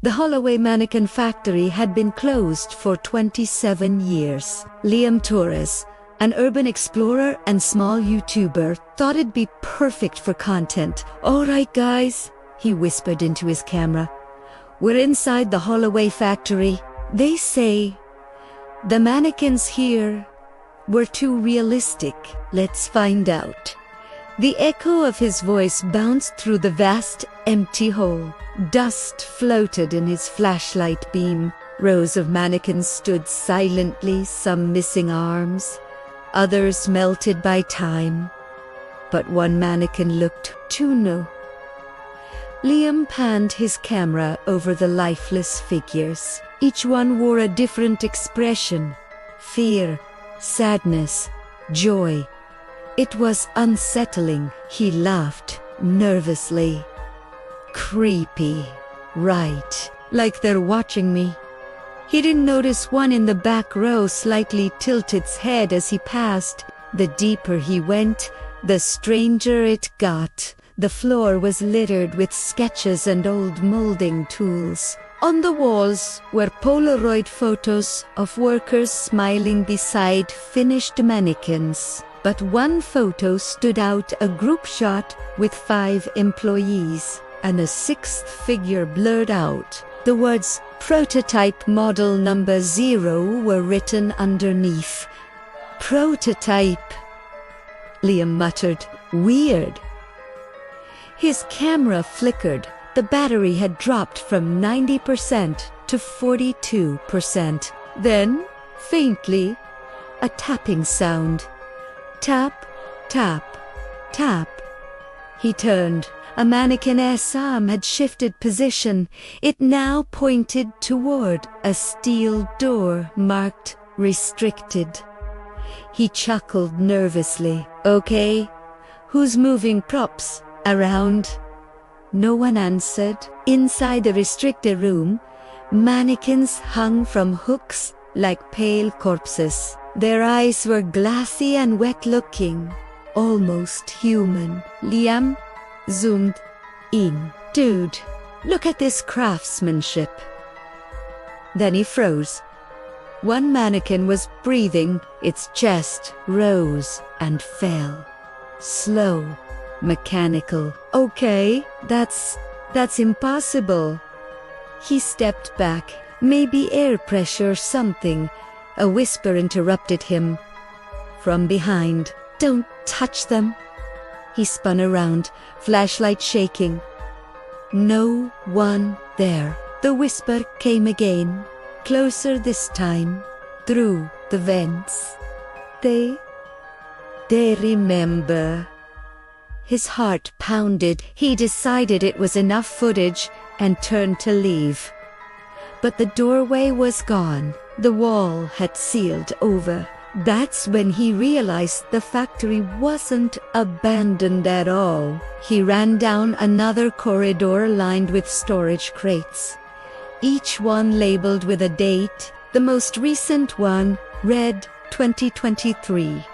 The Holloway Mannequin Factory had been closed for 27 years. Liam Torres, an urban explorer and small YouTuber, thought it'd be perfect for content. "Alright guys," he whispered into his camera. "We're inside the Holloway factory. They say the mannequins here were too realistic. Let's find out." The echo of his voice bounced through the vast, empty hole. Dust floated in his flashlight beam. Rows of mannequins stood silently, some missing arms, others melted by time. But one mannequin looked too new. Liam panned his camera over the lifeless figures. Each one wore a different expression: fear, sadness, joy. It was unsettling. He laughed nervously. "Creepy, right? Like they're watching me." He didn't notice one in the back row slightly tilt its head as he passed. The deeper he went, the stranger it got. The floor was littered with sketches and old molding tools. On the walls were Polaroid photos of workers smiling beside finished mannequins. But one photo stood out, a group shot with 5 employees, and a 6th figure blurred out. The words "Prototype Model Number 0" were written underneath. "Prototype," Liam muttered. "Weird." His camera flickered. The battery had dropped from 90% to 42%. Then, faintly, a tapping sound. Tap, tap, tap. He turned. A mannequin's arm had shifted position. It now pointed toward a steel door marked "Restricted." He chuckled nervously. "Okay, who's moving props around?" No one answered. Inside the restricted room, mannequins hung from hooks like pale corpses. Their eyes were glassy and wet-looking, almost human. Liam zoomed in. "Dude, look at this craftsmanship." Then he froze. One mannequin was breathing. Its chest rose and fell. Slow, mechanical. "Okay, that's impossible." He stepped back. "Maybe air pressure or something." A whisper interrupted him from behind. "Don't touch them." He spun around, flashlight shaking. No one there. The whisper came again, closer this time, through the vents. They remember." His heart pounded. He decided it was enough footage and turned to leave. But the doorway was gone. The wall had sealed over. That's when he realized the factory wasn't abandoned at all. He ran down another corridor lined with storage crates, each one labeled with a date. The most recent one read 2023.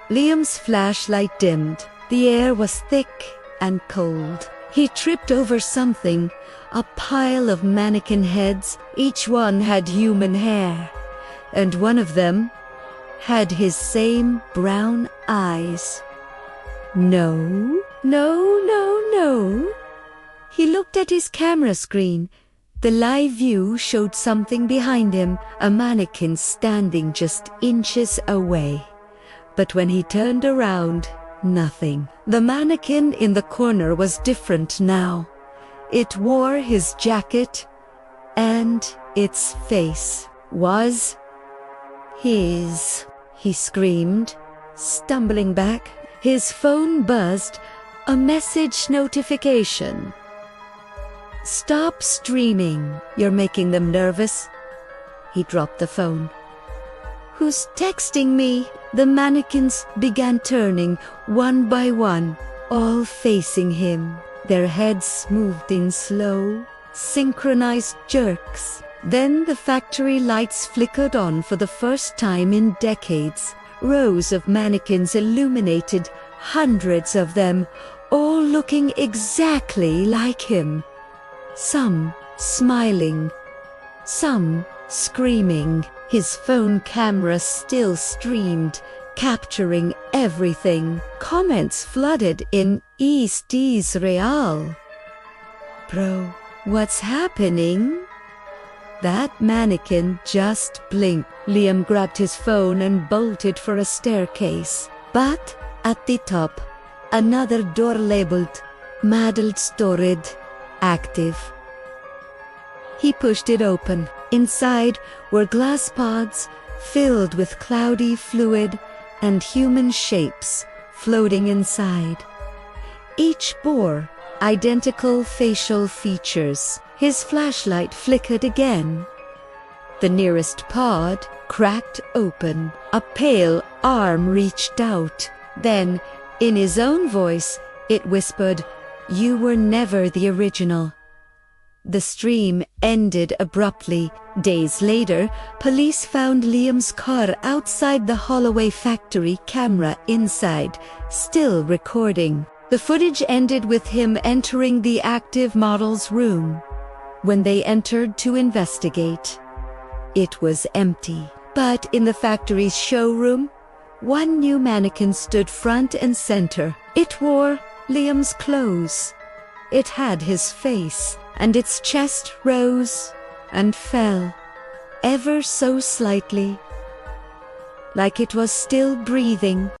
Liam's flashlight dimmed. The air was thick and cold. He tripped over something, a pile of mannequin heads. Each one had human hair, and one of them had his same brown eyes. No. He looked at his camera screen. The live view showed something behind him, a mannequin standing just inches away. But when he turned around, nothing. The mannequin in the corner was different now. It wore his jacket, and its face was his. He screamed, stumbling back. His phone buzzed, a message notification. "Stop streaming. You're making them nervous." He dropped the phone. "Who's texting me?" The mannequins began turning, one by one, all facing him. Their heads moved in slow, synchronized jerks. Then the factory lights flickered on for the first time in decades. Rows of mannequins illuminated, hundreds of them, all looking exactly like him. Some smiling, some screaming. His phone camera still streamed, capturing everything. Comments flooded in East Israel. "Bro, what's happening?" That mannequin just blinked. Liam grabbed his phone and bolted for a staircase. But at the top, another door labeled "Madeld Stored Active." He pushed it open. Inside were glass pods filled with cloudy fluid and human shapes floating inside. Each bore identical facial features. His flashlight flickered again. The nearest pod cracked open. A pale arm reached out. Then, in his own voice, it whispered, "You were never the original." The stream ended abruptly. Days later, police found Liam's car outside the Holloway Factory, camera inside, still recording. The footage ended with him entering the active model's room. When they entered to investigate, it was empty. But in the factory's showroom, one new mannequin stood front and center. It wore Liam's clothes. It had his face, and its chest rose and fell, ever so slightly, like it was still breathing.